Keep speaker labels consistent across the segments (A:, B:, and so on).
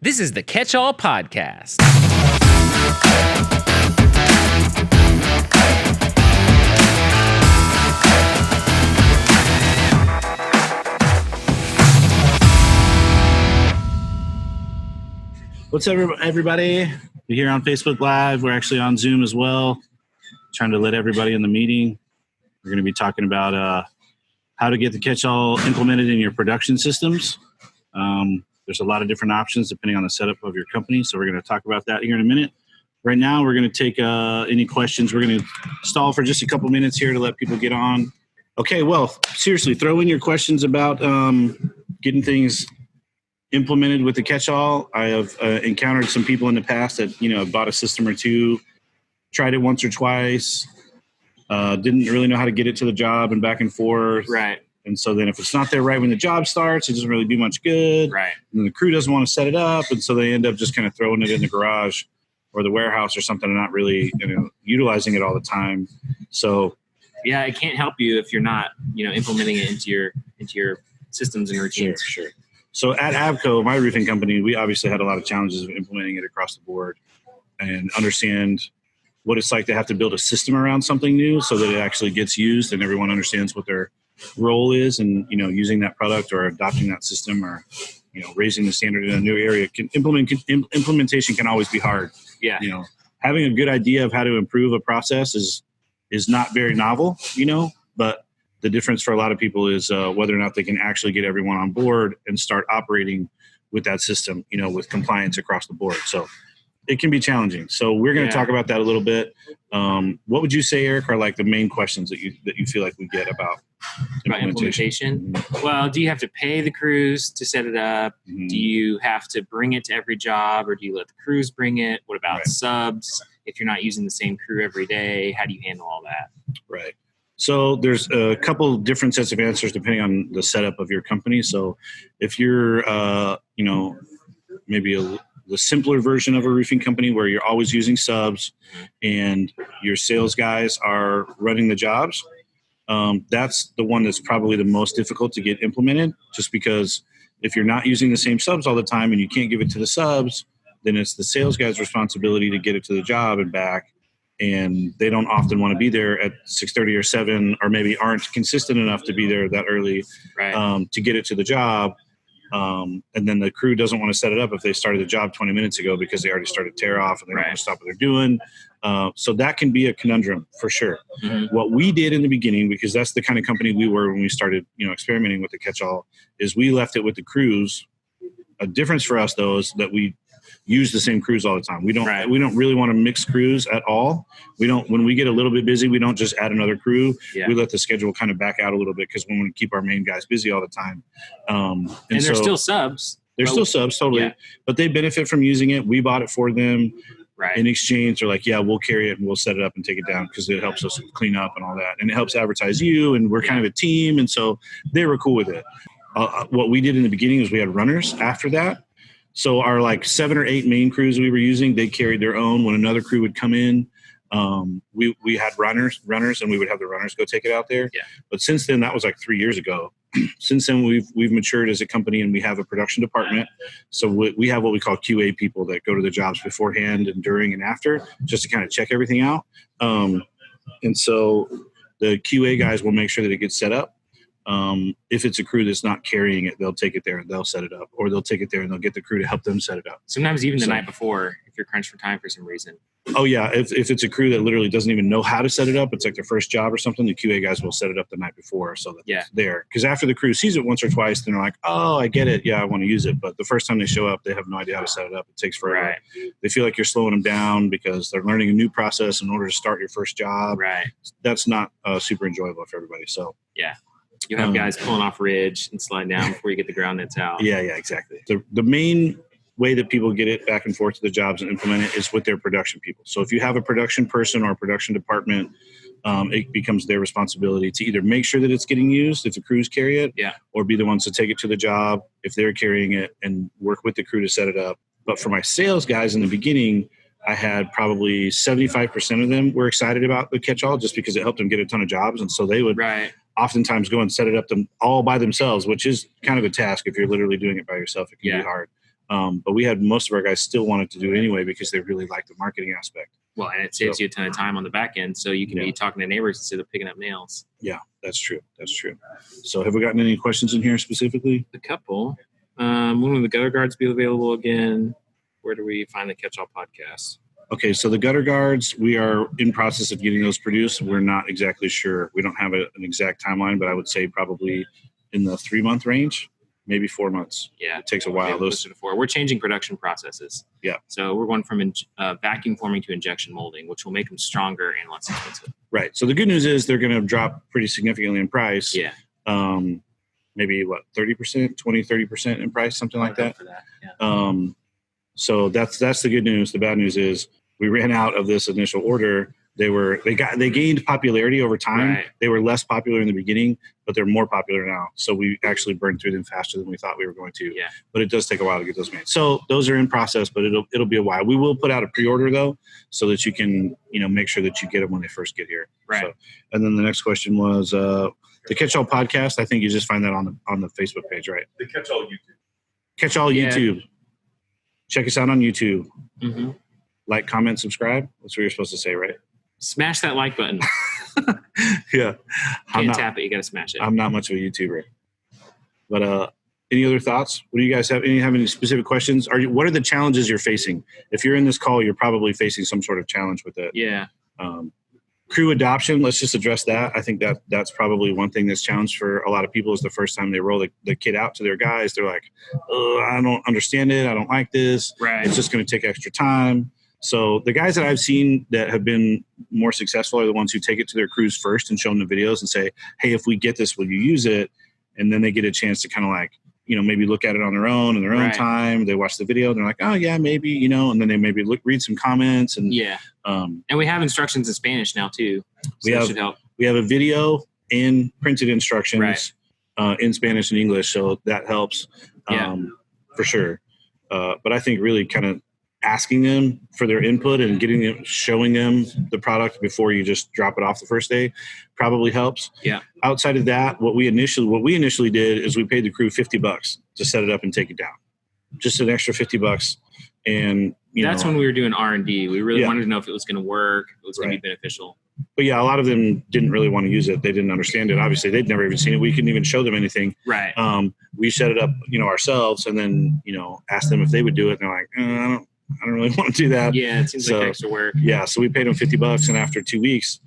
A: This is the Catch-All Podcast.
B: What's up, everybody? We're here on Facebook Live. We're actually on Zoom as well, trying to let everybody in the meeting. We're going to be talking about how to get the catch-all implemented in your production systems. There's a lot of different options depending on the setup of your company, so we're going to talk about that here in a minute. Right now, we're going to take any questions. We're going to stall for just a couple minutes here to let people get on. Okay, well, seriously, throw in your questions about getting things implemented with the catch-all. I have encountered some people in the past that, have bought a system or two, tried it once or twice, didn't really know how to get it to the job and back and forth.
A: Right.
B: And so then if it's not there right when the job starts, it doesn't really do much good.
A: Right.
B: And the crew doesn't want to set it up. And so they end up just kind of throwing it in the garage or the warehouse or something and not really, utilizing it all the time. So
A: yeah, it can't help you if you're not, implementing it into your systems and routines.
B: Sure. So at Avco, my roofing company, we obviously had a lot of challenges of implementing it across the board and understand what it's like to have to build a system around something new so that it actually gets used and everyone understands what their role is and, using that product or adopting that system or, raising the standard in a new area. Implementation can always be hard.
A: Yeah.
B: Having a good idea of how to improve a process is not very novel, but the difference for a lot of people is whether or not they can actually get everyone on board and start operating with that system, with compliance across the board. So it can be challenging. So we're going to talk about that a little bit. What would you say, Eric, are like the main questions that you feel like we get about implementation?
A: Mm-hmm. Well, do you have to pay the crews to set it up? Mm-hmm. Do you have to bring it to every job or do you let the crews bring it? What about subs? If you're not using the same crew every day, how do you handle all that?
B: Right. So there's a couple different sets of answers depending on the setup of your company. So if you're, maybe the simpler version of a roofing company where you're always using subs and your sales guys are running the jobs, that's the one that's probably the most difficult to get implemented, just because if you're not using the same subs all the time and you can't give it to the subs, then it's the sales guy's responsibility to get it to the job and back. And they don't often want to be there at 6:30 or 7, or maybe aren't consistent enough to be there that early to get it to the job. And then the crew doesn't want to set it up if they started the job 20 minutes ago because they already started tear off and they don't want to stop what they're doing. So that can be a conundrum for sure. Mm-hmm. What we did in the beginning, because that's the kind of company we were when we started, experimenting with the catch-all, is we left it with the crews. A difference for us, though, is that we use the same crews all the time. We don't really want to mix crews at all. When we get a little bit busy, we don't just add another crew. Yeah. We let the schedule kind of back out a little bit because we want to keep our main guys busy all the time.
A: And they're still subs.
B: They're still subs, totally. Yeah. But they benefit from using it. We bought it for them. Right. In exchange, they're like, yeah, we'll carry it and we'll set it up and take it down because it helps us clean up and all that. And it helps advertise you, and we're kind of a team. And so they were cool with it. What we did in the beginning is we had runners after that. So our 7 or 8 main crews we were using, they carried their own. When another crew would come in, we had runners, and we would have the runners go take it out there. Yeah. But since then, that was 3 years ago. Since then, we've matured as a company, and we have a production department. So we have what we call QA people that go to the jobs beforehand and during and after, just to kind of check everything out. And so the QA guys will make sure that it gets set up. If it's a crew that's not carrying it, they'll take it there and they'll set it up, or they'll take it there and they'll get the crew to help them set it up.
A: Sometimes even the night before, if you're crunched for time for some reason.
B: Oh yeah. If it's a crew that literally doesn't even know how to set it up, it's their first job or something, the QA guys will set it up the night before so that it's there. Because after the crew sees it once or twice, then they're like, oh, I get it. Yeah, I want to use it. But the first time they show up, they have no idea how to set it up. It takes forever. Right. They feel like you're slowing them down because they're learning a new process in order to start your first job.
A: Right.
B: That's not super enjoyable for everybody. So
A: yeah. You have guys pulling off ridge and sliding down before you get the ground nets out.
B: Yeah, exactly. The main way that people get it back and forth to the jobs and implement it is with their production people. So if you have a production person or a production department, it becomes their responsibility to either make sure that it's getting used if the crews carry it, or be the ones to take it to the job if they're carrying it and work with the crew to set it up. But for my sales guys in the beginning, I had probably 75% of them were excited about the catch-all just because it helped them get a ton of jobs. And so they would oftentimes go and set it up all by themselves, which is kind of a task if you're literally doing it by yourself. It can be hard. But we had most of our guys still wanted to do it anyway because they really liked the marketing aspect.
A: Well, and it saves you a ton of time on the back end, so you can be talking to neighbors instead of picking up nails.
B: Yeah, that's true. That's true. So have we gotten any questions in here specifically?
A: A couple. When will the gutter guards be available again? Where do we find the Catch-All podcast?
B: Okay, so the gutter guards, we are in process of getting those produced. We're not exactly sure. We don't have an exact timeline, but I would say probably in the 3-month range, maybe 4 months.
A: Yeah,
B: it takes a while.
A: We're changing production processes.
B: Yeah.
A: So we're going from vacuum forming to injection molding, which will make them stronger and less expensive.
B: Right. So the good news is they're going to drop pretty significantly in price.
A: Yeah.
B: Maybe 30%, 20-30% in price, something like that.
A: For that. Yeah.
B: So that's the good news. The bad news is we ran out of this initial order. They gained popularity over time.
A: Right.
B: They were less popular in the beginning, but they're more popular now. So we actually burned through them faster than we thought we were going to.
A: Yeah.
B: But it does take a while to get those made. So those are in process, but it'll be a while. We will put out a pre-order though, so that you can make sure that you get them when they first get here.
A: Right.
B: So, and then the next question was the Catch-All podcast. I think you just find that on the Facebook page, right?
C: The Catch-All YouTube.
B: Catch-All YouTube. Check us out on YouTube.
A: Mm-hmm.
B: Like, comment, subscribe. That's what you're supposed to say, right?
A: Smash that like button.
B: Yeah.
A: Can't tap it. You got to smash it.
B: I'm not much of a YouTuber. But any other thoughts? What do you guys have? Any specific questions? What are the challenges you're facing? If you're in this call, you're probably facing some sort of challenge with it.
A: Yeah.
B: Crew adoption, let's just address that. I think that's probably one thing that's challenged for a lot of people is the first time they roll the kit out to their guys. They're like, oh, I don't understand it. I don't like this.
A: Right.
B: It's just going to take extra time. So the guys that I've seen that have been more successful are the ones who take it to their crews first and show them the videos and say, hey, if we get this, will you use it? And then they get a chance to kind of like, maybe look at it on their own in their own time. They watch the video and they're like, oh yeah, maybe, and then they maybe read some comments and
A: and we have instructions in Spanish now too. So that should help.
B: We have a video and printed instructions in Spanish and English. So that helps for sure. But I think really kind of asking them for their input and showing them the product before you just drop it off the first day probably helps.
A: Yeah.
B: Outside of that, what we initially did is we paid the crew $50 to set it up and take it down. Just an extra $50. And
A: that's when we were doing R&D. We really wanted to know if it was going to work, if it was going to be beneficial.
B: But yeah, a lot of them didn't really want to use it. They didn't understand it. Obviously, they'd never even seen it. We couldn't even show them anything.
A: Right.
B: We set it up, ourselves, and then asked them if they would do it. And they're like, I don't really want to do that.
A: Yeah, it seems like extra work.
B: Yeah, so we paid them $50, and after 2 weeks,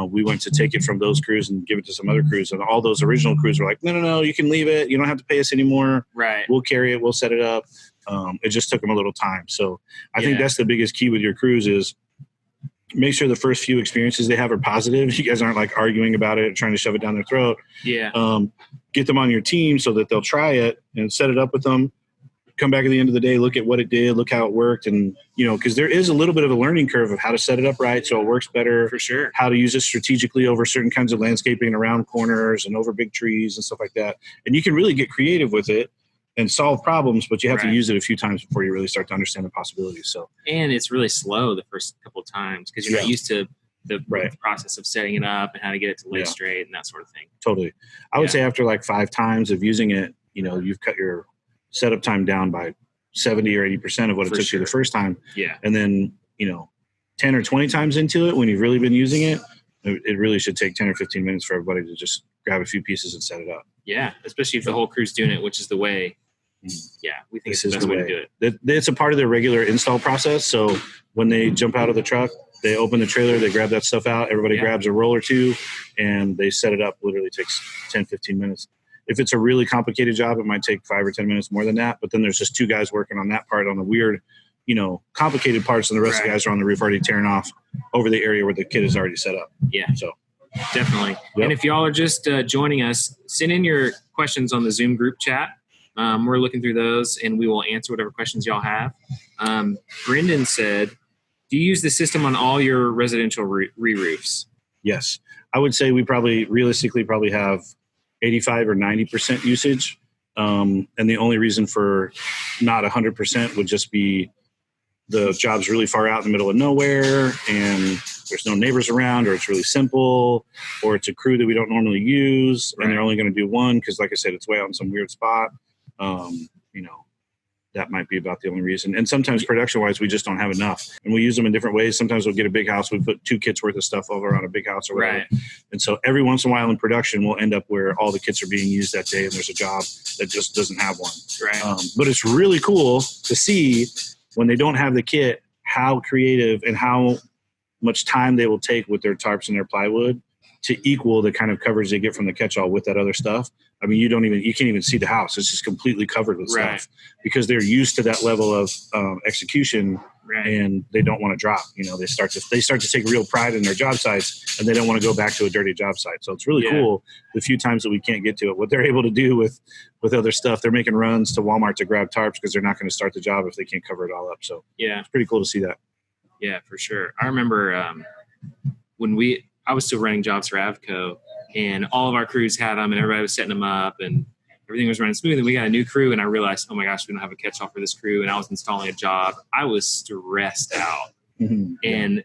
B: we went to take it from those crews and give it to some other crews. And all those original crews were like, no, you can leave it. You don't have to pay us anymore.
A: Right.
B: We'll carry it. We'll set it up. It just took them a little time. So I think that's the biggest key with your crews is make sure the first few experiences they have are positive. You guys aren't like arguing about it, trying to shove it down their throat.
A: Yeah.
B: Get them on your team so that they'll try it and set it up with them. Come back at the end of the day, look at what it did, look how it worked. And, because there is a little bit of a learning curve of how to set it up right so it works better.
A: For sure.
B: How to use it strategically over certain kinds of landscaping around corners and over big trees and stuff like that. And you can really get creative with it and solve problems, but you have to use it a few times before you really start to understand the possibilities. So,
A: and it's really slow the first couple of times because you're not used to the process of setting it up and how to get it to lay straight and that sort of thing.
B: Totally. I would say after like 5 times of using it, you've cut your setup time down by 70 or 80% of what it took you the first time.
A: Yeah.
B: And then, 10 or 20 times into it, when you've really been using it, it really should take 10 or 15 minutes for everybody to just grab a few pieces and set it up.
A: Yeah. Especially if the whole crew's doing it, which is the way. Yeah. We think it's the best way to do it.
B: It's a part of their regular install process. So when they jump out of the truck, they open the trailer, they grab that stuff out, everybody grabs a roll or two, and they set it up. Literally takes 10, 15 minutes. If it's a really complicated job, it might take 5 or 10 minutes more than that. But then there's just 2 guys working on that part on the weird, complicated parts, and the rest of the guys are on the roof already tearing off over the area where the kit is already set up.
A: Yeah.
B: So
A: definitely. Yep. And if y'all are just joining us, send in your questions on the Zoom group chat. We're looking through those, and we will answer whatever questions y'all have. Brendan said, do you use the system on all your residential re-roofs?
B: Yes. I would say we realistically have 85 or 90% usage. And the only reason for not 100% would just be the job's really far out in the middle of nowhere and there's no neighbors around, or it's really simple, or it's a crew that we don't normally use and they're only going to do one because, like I said, it's way out in some weird spot. that might be about the only reason. And sometimes production-wise, we just don't have enough. And we use them in different ways. Sometimes we'll get a big house. We put 2 kits worth of stuff over on a big house or whatever.
A: Right.
B: And so every once in a while in production, we'll end up where all the kits are being used that day and there's a job that just doesn't have one.
A: Right.
B: But it's really cool to see when they don't have the kit, how creative and how much time they will take with their tarps and their plywood to equal the kind of coverage they get from the catch-all with that other stuff. I mean, you can't even see the house. It's just completely covered with stuff because they're used to that level of execution, and they don't want to drop. You know, they start to take real pride in their job sites, and they don't want to go back to a dirty job site. So it's really cool the few times that we can't get to it. What they're able to do with other stuff, they're making runs to Walmart to grab tarps because they're not going to start the job if they can't cover it all up. So it's pretty cool to see that.
A: Yeah, for sure. I remember I was still running jobs for Avco, and all of our crews had them, and everybody was setting them up, and everything was running smooth. And we got a new crew, and I realized, oh my gosh, we don't have a catch-all for this crew. And I was installing a job. I was stressed out, and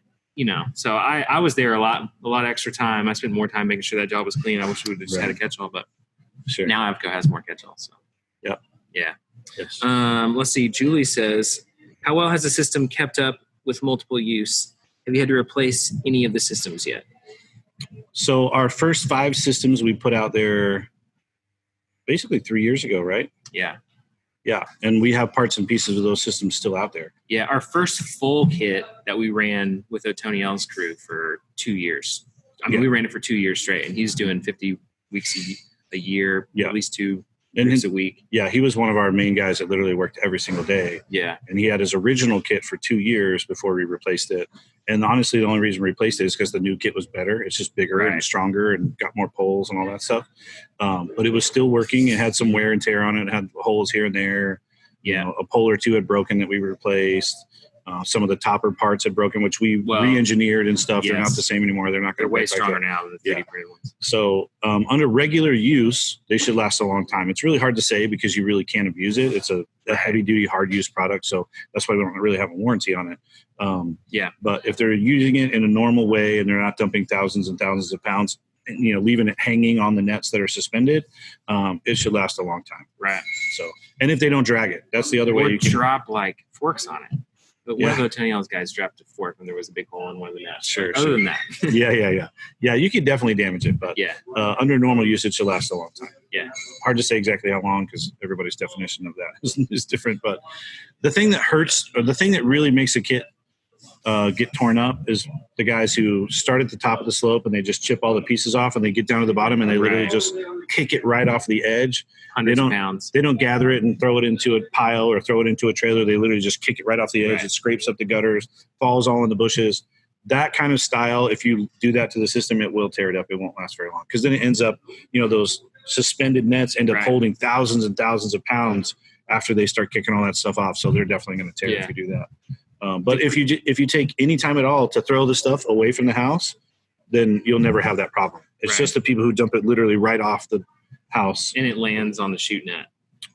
A: so I was there a lot extra time. I spent more time making sure that job was clean. I wish we would have just had a catch-all, but now Avco has more catch-alls. So yeah. Yes. Let's see. Julie says, how well has the system kept up with multiple use? Have you had to replace any of the systems yet?
B: So our first 5 systems we put out there basically 3 years ago, right?
A: Yeah.
B: Yeah. And we have parts and pieces of those systems still out there.
A: Yeah. Our first full kit that we ran with Tony L's crew for 2 years. I mean, we ran it for 2 years straight, and he's doing 50 weeks a year, at least 2 weeks a week. Yeah.
B: He was one of our main guys that literally worked every single day.
A: Yeah.
B: And he had his original kit for 2 years before we replaced it. And honestly, the only reason we replaced it is because the new kit was better. It's just bigger and stronger and got more poles and all that stuff. But it was still working. It had some wear and tear on it. It had holes here and there. You know, a pole or two had broken that we replaced. Some of the topper parts had broken, which we re-engineered and stuff. They're not the same anymore. They're not going to
A: way stronger now than the 3D printed ones.
B: So under regular use, they should last a long time. It's really hard to say because you really can't abuse it. It's a heavy-duty, hard-use product, so that's why we don't really have a warranty on it. But if they're using it in a normal way and they're not dumping thousands and thousands of pounds, leaving it hanging on the nets that are suspended, it should last a long time.
A: Right.
B: So, and if they don't drag it, that's the other way you can
A: drop like forks on it. But one of the Tony L's guys dropped a fork when there was a big hole in one of the nets.
B: Sure.
A: Other than that.
B: Yeah, you could definitely damage it, but under normal use, it should last a long time.
A: Yeah.
B: Hard to say exactly how long because everybody's definition of that is different. But the thing that hurts, or the thing that really makes a kit get torn up is the guys who start at the top of the slope and they just chip all the pieces off and they get down to the bottom and they literally just kick it right off the edge.
A: Hundreds of pounds.
B: They don't gather it and throw it into a pile or throw it into a trailer. They literally just kick it right off the edge. It scrapes up the gutters, falls all in the bushes. That kind of style, if you do that to the system, it will tear it up. It won't last very long because then it ends up, those suspended nets end up holding thousands and thousands of pounds after they start kicking all that stuff off. So they're definitely going to tear if you do that. But if you take any time at all to throw the stuff away from the house, then you'll never have that problem. It's just the people who dump it literally right off the house.
A: And it lands on the chute net.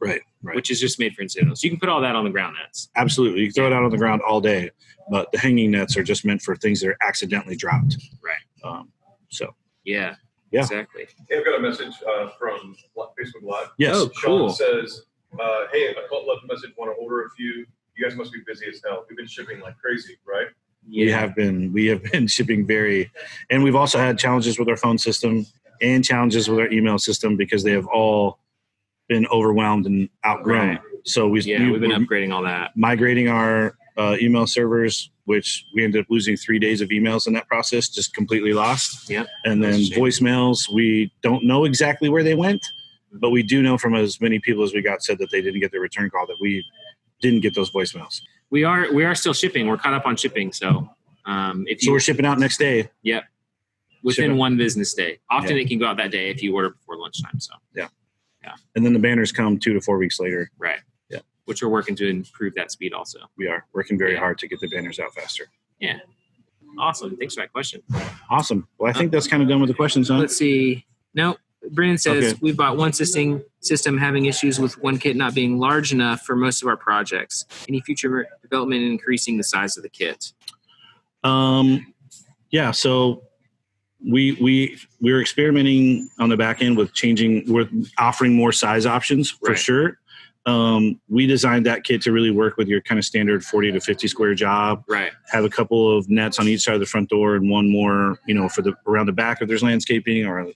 B: Right.
A: Which is just made for incidentals. So you can put all that on the ground nets.
B: Absolutely. You can throw it out on the ground all day, but the hanging nets are just meant for things that are accidentally dropped.
A: Right.
B: Yeah.
A: Exactly.
C: Hey, I've got a message from Facebook Live.
B: Yes.
A: Oh, cool.
C: Sean says, hey, I left a message, want to order a few. You guys must be busy as hell. We've been shipping like crazy, right?
B: Yeah. We have been shipping and we've also had challenges with our phone system and challenges with our email system because they have all been overwhelmed and outgrown.
A: Right.
B: So we've been
A: upgrading all that,
B: migrating our email servers, which we ended up losing 3 days of emails in that process, just completely lost.
A: Yeah.
B: And then voicemails, we don't know exactly where they went, but we do know from as many people as we got said that they didn't get their return call, that we didn't get those voicemails.
A: We are still shipping. We're caught up on shipping. So
B: we're shipping out next day.
A: Yep. Within one business day. Often it can go out that day if you order before lunchtime. So
B: yeah. And then the banners come 2 to 4 weeks later.
A: Right.
B: Yeah.
A: Which we're working to improve that speed also.
B: We are working very hard to get the banners out faster.
A: Yeah. Awesome. Thanks for that question.
B: Awesome. Well, I think that's kind of done with the questions, huh?
A: Let's see. No. Brandon says, we've bought one system having issues with one kit not being large enough for most of our projects. Any future development in increasing the size of the kit?
B: Yeah. So we're experimenting on the back end with offering more size options for sure. We designed that kit to really work with your kind of standard 40 to 50 square job.
A: Right.
B: Have a couple of nets on each side of the front door and one more, for the around the back if there's landscaping or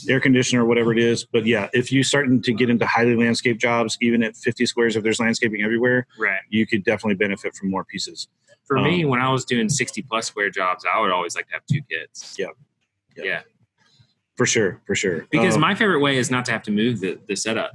B: air conditioner or whatever it is. But yeah, if you're starting to get into highly landscaped jobs, even at 50 squares, if there's landscaping everywhere,
A: right,
B: you could definitely benefit from more pieces.
A: For me, when I was doing 60 plus square jobs, I would always like to have 2 kits. Yeah. For sure. Because my favorite way is not to have to move the setup,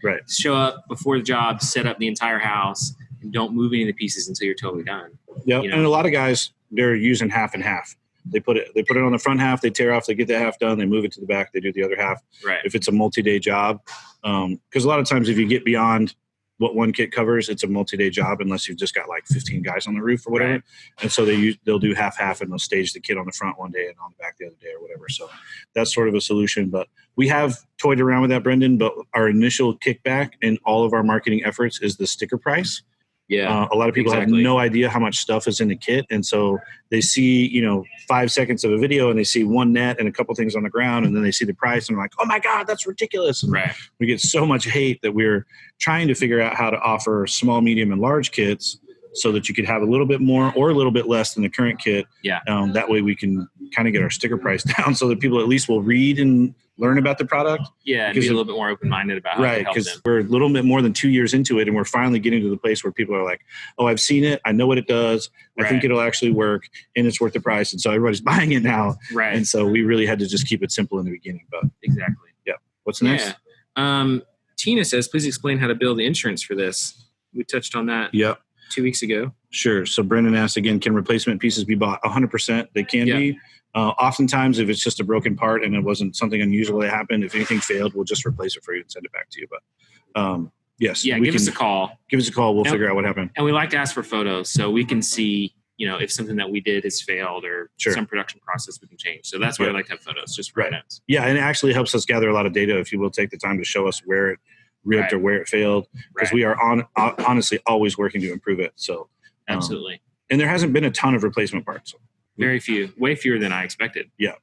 B: Right.
A: Show up before the job, set up the entire house, and don't move any of the pieces until you're totally done.
B: Yeah, and a lot of guys, they're using half and half. They put it on the front half, they tear off, they get that half done, they move it to the back, they do the other half.
A: Right.
B: If it's a multi-day job, because a lot of times if you get beyond what one kit covers, it's a multi-day job unless you've just got like 15 guys on the roof or whatever. Right. And so they'll do half and they'll stage the kit on the front one day and on the back the other day or whatever. So that's sort of a solution. But we have toyed around with that, Brendan, but our initial kickback in all of our marketing efforts is the sticker price.
A: Yeah.
B: A lot of people have no idea how much stuff is in the kit. And so they see, 5 seconds of a video and they see one net and a couple things on the ground. And then they see the price and they're like, oh my God, that's ridiculous. And
A: right.
B: We get so much hate that we're trying to figure out how to offer small, medium, and large kits so that you could have a little bit more or a little bit less than the current kit.
A: Yeah.
B: That way we can kind of get our sticker price down so that people at least will read and learn about the product.
A: Yeah, and be a little bit more open-minded about how to help them. Right, because
B: we're a little bit more than 2 years into it, and we're finally getting to the place where people are like, oh, I've seen it. I know what it does. I think it'll actually work, and it's worth the price. And so everybody's buying it now.
A: Right.
B: And so we really had to just keep it simple in the beginning. But
A: exactly.
B: Yeah. What's next?
A: Yeah. Tina says, please explain how to bill the insurance for this. We touched on that 2 weeks ago.
B: Sure. So Brendan asked again, can replacement pieces be bought? 100%. They can be. Oftentimes, if it's just a broken part and it wasn't something unusual that happened, if anything failed, we'll just replace it for you and send it back to you. But yes.
A: Yeah, give us a call.
B: Give us a call. We'll figure out what happened.
A: And we like to ask for photos so we can see, if something that we did has failed or some production process we can change. So that's why I like to have photos, just for notes.
B: Yeah, and it actually helps us gather a lot of data if you will take the time to show us where it ripped or where it failed, because we are honestly always working to improve it. So
A: absolutely.
B: And there hasn't been a ton of replacement parts. So.
A: Very few, way fewer than I expected.
B: Yeah.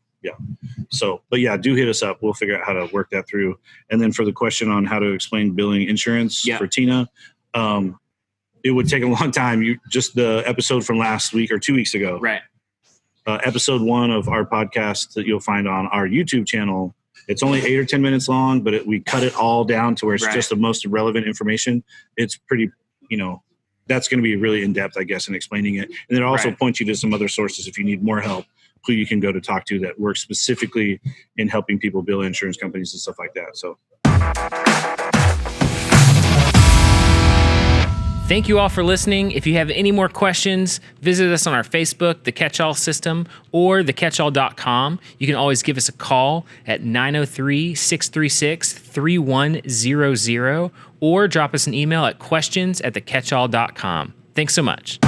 B: So, but yeah, do hit us up. We'll figure out how to work that through. And then for the question on how to explain billing insurance for Tina, it would take a long time. Just the episode from last week or 2 weeks ago.
A: Right.
B: Episode 1 of our podcast that you'll find on our YouTube channel. It's only 8 or 10 minutes long, but we cut it all down to where it's just the most relevant information. It's pretty, that's going to be really in-depth, I guess, in explaining it. And then also point you to some other sources if you need more help, who you can go to talk to that work specifically in helping people bill insurance companies and stuff like that. So.
A: Thank you all for listening. If you have any more questions, visit us on our Facebook, The Catchall System, or thecatchall.com. You can always give us a call at 903-636-3100 or drop us an email at questions@thecatchall.com. Thanks so much.